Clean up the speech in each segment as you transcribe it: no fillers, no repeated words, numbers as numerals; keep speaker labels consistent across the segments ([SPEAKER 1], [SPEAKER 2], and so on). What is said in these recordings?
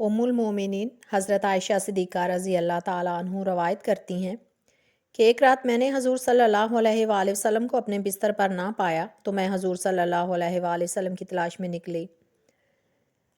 [SPEAKER 1] ام المومنین حضرت عائشہ صدیقہ رضی اللہ تعالیٰ عنہ روایت کرتی ہیں کہ ایک رات میں نے حضور صلی اللہ علیہ وآلہ وسلم کو اپنے بستر پر نہ پایا تو میں حضور صلی اللہ علیہ وآلہ وسلم کی تلاش میں نکلی۔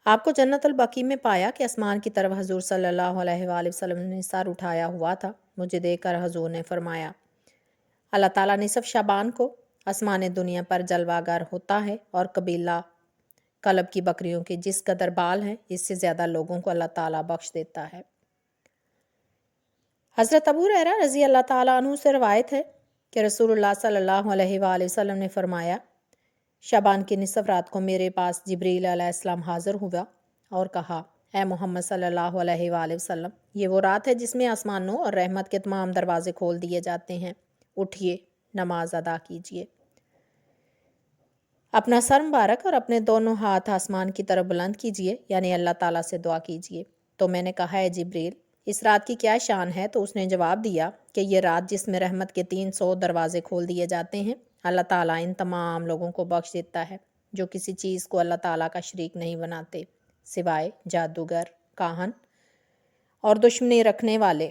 [SPEAKER 1] آپ کو جنت البقیع میں پایا کہ آسمان کی طرف حضور صلی اللہ علیہ وآلہ وسلم نے سر اٹھایا ہوا تھا۔ مجھے دیکھ کر حضور نے فرمایا، اللہ تعالیٰ نصف شعبان کو آسمان دنیا پر جلوہ گر ہوتا ہے اور قبیلہ کلب کی بکریوں کے جس قدر بال ہیں اس سے زیادہ لوگوں کو اللہ تعالیٰ بخش دیتا ہے۔ حضرت ابو ہریرہ رضی اللہ تعالیٰ عنہ سے روایت ہے کہ رسول اللہ صلی اللہ علیہ وآلہ وسلم نے فرمایا، شعبان کی نصف رات کو میرے پاس جبریل علیہ السلام حاضر ہوا اور کہا، اے محمد صلی اللہ علیہ وآلہ وسلم، یہ وہ رات ہے جس میں آسمانوں اور رحمت کے تمام دروازے کھول دیے جاتے ہیں، اٹھیے نماز ادا کیجیے۔ اپنا سر مبارک اور اپنے دونوں ہاتھ آسمان کی طرف بلند کیجیے، یعنی اللہ تعالیٰ سے دعا کیجیے۔ تو میں نے کہا، اے جبریل، اس رات کی کیا شان ہے؟ تو اس نے جواب دیا کہ یہ رات جس میں رحمت کے 300 دروازے کھول دیے جاتے ہیں، اللہ تعالیٰ ان تمام لوگوں کو بخش دیتا ہے جو کسی چیز کو اللہ تعالیٰ کا شریک نہیں بناتے سوائے جادوگر، کاہن اور دشمنی رکھنے والے،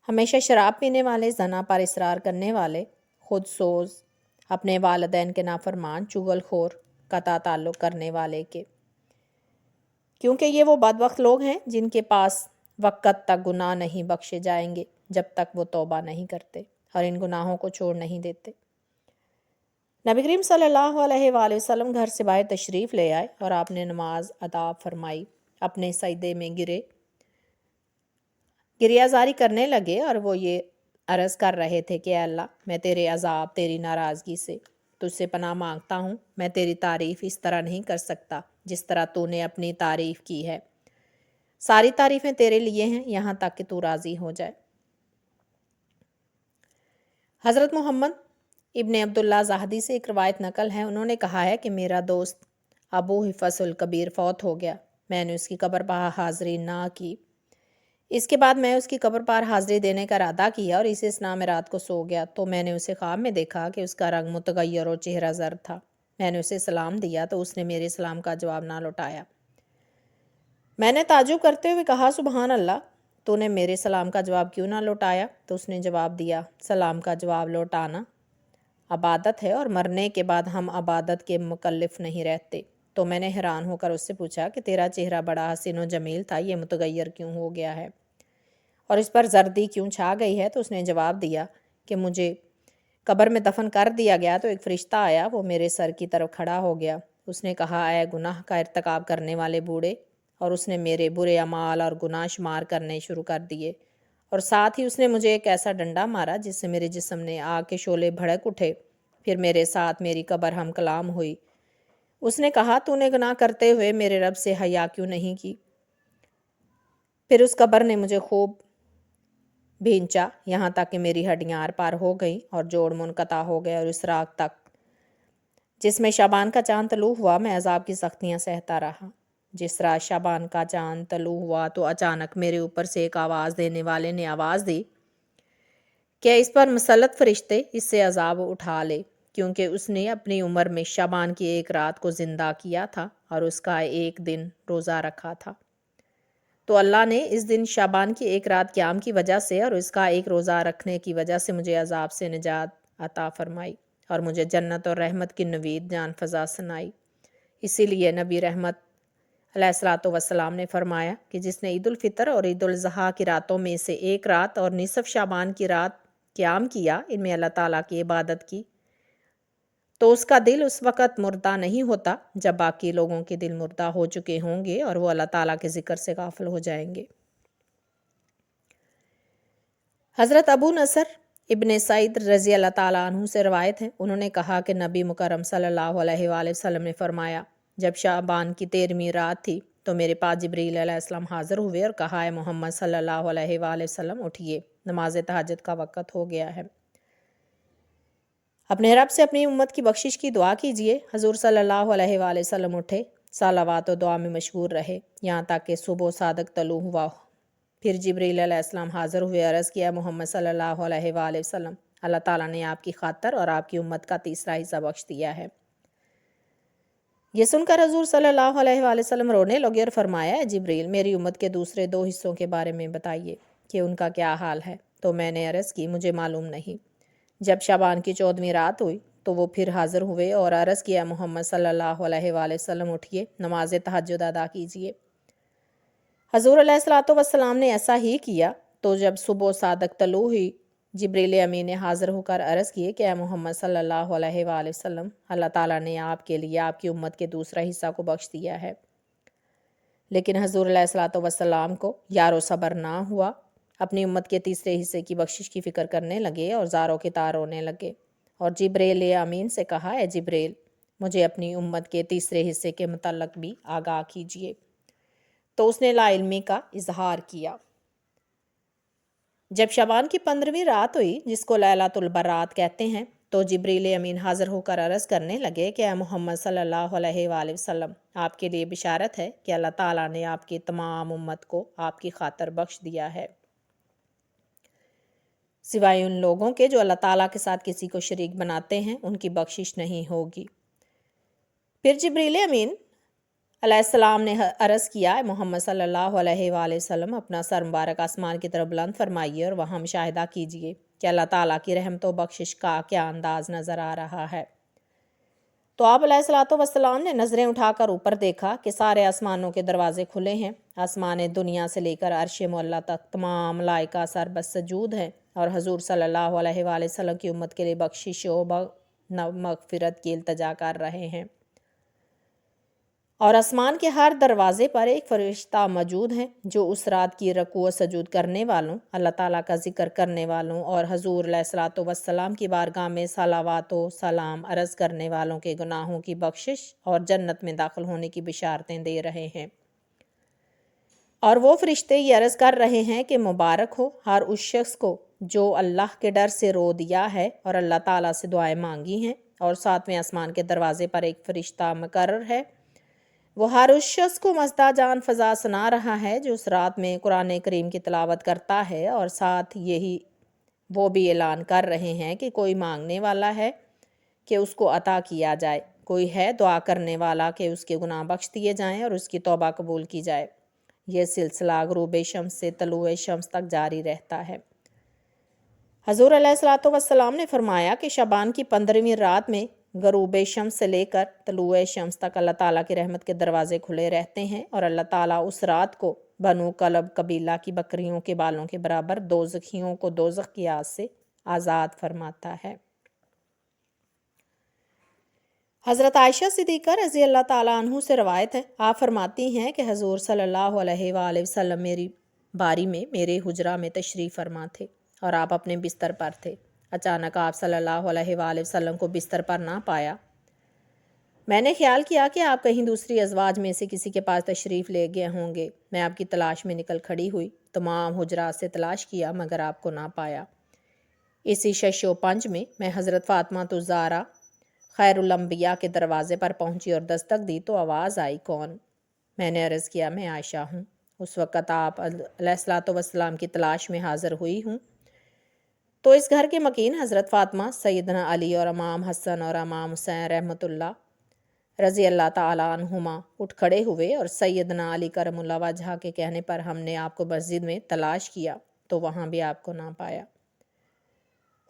[SPEAKER 1] ہمیشہ شراب پینے والے، زنا پر اصرار کرنے والے، خود سوز، اپنے والدین کے نافرمان، چغل خور، قطع تعلق کرنے والے کے، کیونکہ یہ وہ بدبخت لوگ ہیں جن کے پاس وقت تک گناہ نہیں بخشے جائیں گے جب تک وہ توبہ نہیں کرتے اور ان گناہوں کو چھوڑ نہیں دیتے۔ نبی کریم صلی اللہ علیہ وآلہ وسلم گھر سے باہر تشریف لے آئے اور آپ نے نماز ادا فرمائی، اپنے سجدے میں گریہ زاری کرنے لگے اور وہ یہ عرض کر رہے تھے کہ اے اللہ، میں تیرے عذاب، تیری ناراضگی سے تجھ سے پناہ مانگتا ہوں۔ میں تیری تعریف اس طرح نہیں کر سکتا جس طرح تو نے اپنی تعریف کی ہے۔ ساری تعریفیں تیرے لیے ہیں یہاں تک کہ تو راضی ہو جائے۔ حضرت محمد ابن عبداللہ زاہدی سے ایک روایت نقل ہے، انہوں نے کہا ہے کہ میرا دوست ابو حفص الکبیر فوت ہو گیا، میں نے اس کی قبر پر حاضری نہ کی۔ اس کے بعد میں اس کی قبر پر حاضری دینے کا ارادہ کیا اور اسی اثناء میں رات کو سو گیا تو میں نے اسے خواب میں دیکھا کہ اس کا رنگ متغیر اور چہرہ زرد تھا۔ میں نے اسے سلام دیا تو اس نے میرے سلام کا جواب نہ لوٹایا۔ میں نے تعجب کرتے ہوئے کہا، سبحان اللہ، تو نے میرے سلام کا جواب کیوں نہ لوٹایا؟ تو اس نے جواب دیا، سلام کا جواب لوٹانا عبادت ہے اور مرنے کے بعد ہم عبادت کے مکلف نہیں رہتے۔ تو میں نے حیران ہو کر اس سے پوچھا کہ تیرا چہرہ بڑا حسین و جمیل تھا، یہ متغیر کیوں ہو گیا ہے اور اس پر زردی کیوں چھا گئی ہے؟ تو اس نے جواب دیا کہ مجھے قبر میں دفن کر دیا گیا تو ایک فرشتہ آیا، وہ میرے سر کی طرف کھڑا ہو گیا۔ اس نے کہا، اے گناہ کا ارتکاب کرنے والے بوڑھے، اور اس نے میرے برے اعمال اور گناہ شمار کرنے شروع کر دیے، اور ساتھ ہی اس نے مجھے ایک ایسا ڈنڈا مارا جس سے میرے جسم نے آگ کے شعلے بھڑک اٹھے۔ پھر میرے ساتھ میری قبر ہم کلام ہوئی۔ اس نے کہا، تو نے گناہ کرتے ہوئے میرے رب سے حیا کیوں نہیں کی؟ پھر اس قبر نے مجھے خوب بھینچا یہاں تک کہ میری ہڈیاں آر پار ہو گئیں اور جوڑ منقطع ہو گئے، اور اس رات تک جس میں شعبان کا چاند طلوع ہوا میں عذاب کی سختیاں سہتا رہا۔ جس رات شعبان کا چاند طلوع ہوا تو اچانک میرے اوپر سے ایک آواز دینے والے نے آواز دی کہ اس پر مسلط فرشتے اس سے عذاب اٹھا لے، کیونکہ اس نے اپنی عمر میں شعبان کی ایک رات کو زندہ کیا تھا اور اس کا ایک دن روزہ رکھا تھا۔ تو اللہ نے اس دن شعبان کی ایک رات قیام کی وجہ سے اور اس کا ایک روزہ رکھنے کی وجہ سے مجھے عذاب سے نجات عطا فرمائی اور مجھے جنت اور رحمت کی نوید جان فضا سنائی۔ اسی لیے نبی رحمت علیہ الصلوۃ والسلام نے فرمایا کہ جس نے عید الفطر اور عید الاضحیٰ کی راتوں میں سے ایک رات اور نصف شعبان کی رات قیام کیا، ان میں اللہ تعالیٰ کی عبادت کی، تو اس کا دل اس وقت مردہ نہیں ہوتا جب باقی لوگوں کے دل مردہ ہو چکے ہوں گے اور وہ اللہ تعالیٰ کے ذکر سے غافل ہو جائیں گے۔ حضرت ابو نصر ابن سعید رضی اللہ تعالیٰ عنہ سے روایت ہے، انہوں نے کہا کہ نبی مکرم صلی اللہ علیہ وآلہ وسلم نے فرمایا، جب شعبان کی 13ویں رات تھی تو میرے پاس جبریل علیہ السلام حاضر ہوئے اور کہا، اے محمد صلی اللہ علیہ وآلہ وسلم، اٹھیے، نماز تہجد کا وقت ہو گیا ہے، اپنے رب سے اپنی امت کی بخشش کی دعا کیجیے۔ حضور صلی اللہ علیہ وآلہ وسلم اٹھے، صلوات و دعا میں مشغول رہے یہاں تک کہ صبح صادق طلوع ہوا۔ پھر جبریل علیہ السلام حاضر ہوئے، عرض کیا، محمد صلی اللہ علیہ وآلہ وسلم، اللہ تعالیٰ نے آپ کی خاطر اور آپ کی امت کا تیسرا حصہ بخش دیا ہے۔ یہ سن کر حضور صلی اللہ علیہ وآلہ وسلم رونے لگے اور فرمایا، اے جبریل، میری امت کے دوسرے 2 حصوں کے بارے میں بتائیے کہ ان کا کیا حال ہے۔ تو میں نے عرض کی، مجھے معلوم نہیں۔ جب شعبان کی 14ویں رات ہوئی تو وہ پھر حاضر ہوئے اور عرض کیا، محمد صلی اللہ علیہ وآلہ وسلم اٹھیے، نماز تہجد ادا کیجیے۔ حضور علیہ الصلوۃ والسلام نے ایسا ہی کیا تو جب صبح صادق طلوع ہوئی، جبریل امین نے حاضر ہو کر عرض کیے کہ اے محمد صلی اللہ علیہ وآلہ وسلم، اللہ تعالیٰ نے آپ کے لیے آپ کی امت کے دوسرا حصہ کو بخش دیا ہے۔ لیکن حضور علیہ الصلوۃ والسلام کو یار و صبر نہ ہوا، اپنی امت کے تیسرے حصے کی بخشش کی فکر کرنے لگے اور زاروں کی تار رونے لگے، اور جبریل امین سے کہا، اے جبریل، مجھے اپنی امت کے تیسرے حصے کے متعلق بھی آگاہ کیجیے۔ تو اس نے لا علمی کا اظہار کیا۔ جب شعبان کی 15ویں رات ہوئی، جس کو لیلۃ البرات کہتے ہیں، تو جبریل امین حاضر ہو کر عرض کرنے لگے کہ اے محمد صلی اللہ علیہ وآلہ وسلم، آپ کے لیے بشارت ہے کہ اللہ تعالیٰ نے آپ کی تمام امت کو آپ کی خاطر بخش دیا ہے، سوائے ان لوگوں کے جو اللہ تعالیٰ کے ساتھ کسی کو شریک بناتے ہیں، ان کی بخشش نہیں ہوگی۔ پھر جبریل امین علیہ السلام نے عرض کیا، اے محمد صلی اللہ علیہ وآلہ وسلم، اپنا سر مبارک آسمان کی طرف بلند فرمائیے اور وہاں مشاہدہ کیجیے کہ اللہ تعالیٰ کی رحمت و بخشش کا کیا انداز نظر آ رہا ہے۔ تو آپ علیہ الصلوۃ والسلام نے نظریں اٹھا کر اوپر دیکھا کہ سارے آسمانوں کے دروازے کھلے ہیں، آسمان دنیا سے لے کر عرش معلیٰ تک تمام ملائکہ سر بسجود ہیں اور حضور صلی اللہ علیہ وآلہ وسلم کی امت کے لیے بخشش و مغفرت کی التجا کر رہے ہیں، اور آسمان کے ہر دروازے پر ایک فرشتہ موجود ہے جو اس رات کی رکوع و سجود کرنے والوں، اللہ تعالیٰ کا ذکر کرنے والوں اور حضور علیہ الصلوۃ والسلام کی بارگاہ میں صلوات و سلام عرض کرنے والوں کے گناہوں کی بخشش اور جنت میں داخل ہونے کی بشارتیں دے رہے ہیں۔ اور وہ فرشتے یہ عرض کر رہے ہیں کہ مبارک ہو ہر اس شخص کو جو اللہ کے ڈر سے رو دیا ہے اور اللہ تعالیٰ سے دعائیں مانگی ہیں، اور 7ویں آسمان کے دروازے پر ایک فرشتہ مقرر ہے، وہ ہر اس شخص کو مزدہ جان فضا سنا رہا ہے جو اس رات میں قرآن کریم کی تلاوت کرتا ہے، اور ساتھ یہی وہ بھی اعلان کر رہے ہیں کہ کوئی مانگنے والا ہے کہ اس کو عطا کیا جائے، کوئی ہے دعا کرنے والا کہ اس کے گناہ بخش دیے جائیں اور اس کی توبہ قبول کی جائے۔ یہ سلسلہ غروب شمس سے طلوع شمس تک جاری رہتا ہے۔ حضور علیہ الصلوۃ والسلام نے فرمایا کہ شعبان کی 15ویں رات میں غروب شمس سے لے کر طلوع شمس تک اللہ تعالیٰ کی رحمت کے دروازے کھلے رہتے ہیں، اور اللہ تعالیٰ اس رات کو بنو کلب قبیلہ کی بکریوں کے بالوں کے برابر دوزخیوں کو دوزخ کی آگ سے آزاد فرماتا ہے۔ حضرت عائشہ صدیقہ رضی اللہ تعالیٰ عنہ سے روایت ہے، آپ فرماتی ہیں کہ حضور صلی اللہ علیہ وآلہ وسلم میری باری میں میرے حجرہ میں تشریف فرما تھے اور آپ اپنے بستر پر تھے۔ اچانک آپ صلی اللہ علیہ وآلہ وسلم کو بستر پر نہ پایا۔ میں نے خیال کیا کہ آپ کہیں دوسری ازواج میں سے کسی کے پاس تشریف لے گئے ہوں گے۔ میں آپ کی تلاش میں نکل کھڑی ہوئی، تمام حجرات سے تلاش کیا مگر آپ کو نہ پایا۔ اسی 6 و 5 میں حضرت فاطمہ الزہرا خیر الانبیاء کے دروازے پر پہنچی اور دستک دی تو آواز آئی، کون؟ میں نے عرض کیا، میں عائشہ ہوں۔ اس وقت آپ علیہ الصلوۃ والسلام کی تلاش میں حاضر ہوئی ہوں۔ تو اس گھر کے مکین حضرت فاطمہ، سیدنا علی اور امام حسن اور امام حسین رحمۃ اللہ رضی اللہ تعالیٰ عنہما اٹھ کھڑے ہوئے، اور سیدنا علی کرم اللہ وجہہ کے کہنے پر ہم نے آپ کو مسجد میں تلاش کیا تو وہاں بھی آپ کو نہ پایا۔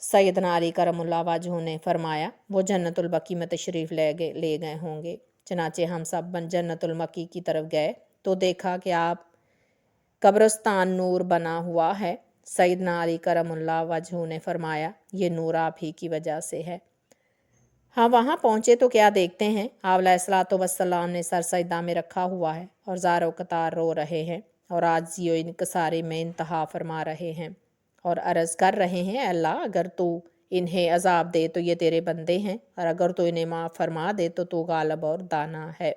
[SPEAKER 1] سیدنا علی کرم اللہ وجہہ نے فرمایا، وہ جنت البقیع میں تشریف لے گئے ہوں گے۔ چنانچہ ہم سب جنت البقیع کی طرف گئے تو دیکھا کہ آپ قبرستان نور بنا ہوا ہے۔ سیدنا علی کرم اللہ وجہہ نے فرمایا، یہ نور آپ ہی کی وجہ سے ہے۔ ہم وہاں پہنچے تو کیا دیکھتے ہیں، آپ علیہ الصلوۃ والسلام نے سر سجدہ میں رکھا ہوا ہے اور زار و قطار رو رہے ہیں اور عاجزی و انکساری میں انتہا فرما رہے ہیں اور عرض کر رہے ہیں، اے اللہ، اگر تو انہیں عذاب دے تو یہ تیرے بندے ہیں، اور اگر تو انہیں معاف فرما دے تو تو غالب اور دانا ہے۔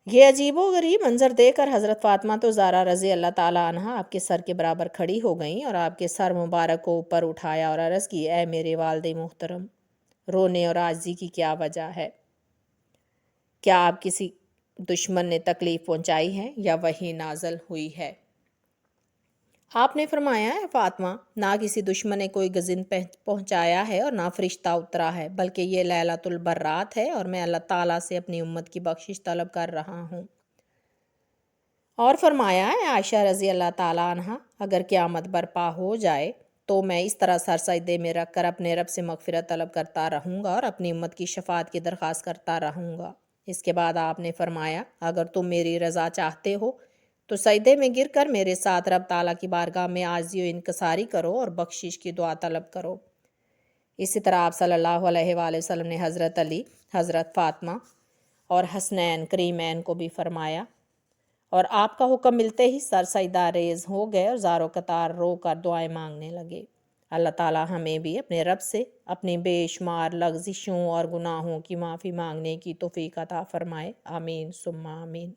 [SPEAKER 1] یہ عجیب و غریب منظر دیکھ کر حضرت فاطمہ الزہرا رضی اللہ تعالیٰ عنہا آپ کے سر کے برابر کھڑی ہو گئیں اور آپ کے سر مبارک کو اوپر اٹھایا اور عرض کی، اے میرے والد محترم، رونے اور عاجزی کی کیا وجہ ہے؟ کیا آپ کسی دشمن نے تکلیف پہنچائی ہے یا وحی نازل ہوئی ہے؟ آپ نے فرمایا ہے فاطمہ، نہ کسی دشمن نے کوئی گزن پہنچایا ہے اور نہ فرشتہ اترا ہے، بلکہ یہ لیلۃ البرات ہے اور میں اللہ تعالیٰ سے اپنی امت کی بخشش طلب کر رہا ہوں۔ اور فرمایا ہے عائشہ رضی اللہ تعالیٰ عنہ، اگر قیامت برپا ہو جائے تو میں اس طرح سر سجدے میں رکھ کر اپنے رب سے مغفرت طلب کرتا رہوں گا اور اپنی امت کی شفاعت کی درخواست کرتا رہوں گا۔ اس کے بعد آپ نے فرمایا، اگر تم میری رضا چاہتے ہو تو سجدے میں گر کر میرے ساتھ رب تعالیٰ کی بارگاہ میں عاجزی و انکساری کرو اور بخشش کی دعا طلب کرو۔ اسی طرح آپ صلی اللہ علیہ وآلہ وسلم نے حضرت علی، حضرت فاطمہ اور حسنین کریمین کو بھی فرمایا، اور آپ کا حکم ملتے ہی سر سجدہ ریز ہو گئے اور زار و قطار رو کر دعائیں مانگنے لگے۔ اللہ تعالیٰ ہمیں بھی اپنے رب سے اپنی بے شمار لغزشوں اور گناہوں کی معافی مانگنے کی توفیق عطا فرمائے، آمین ثم آمین۔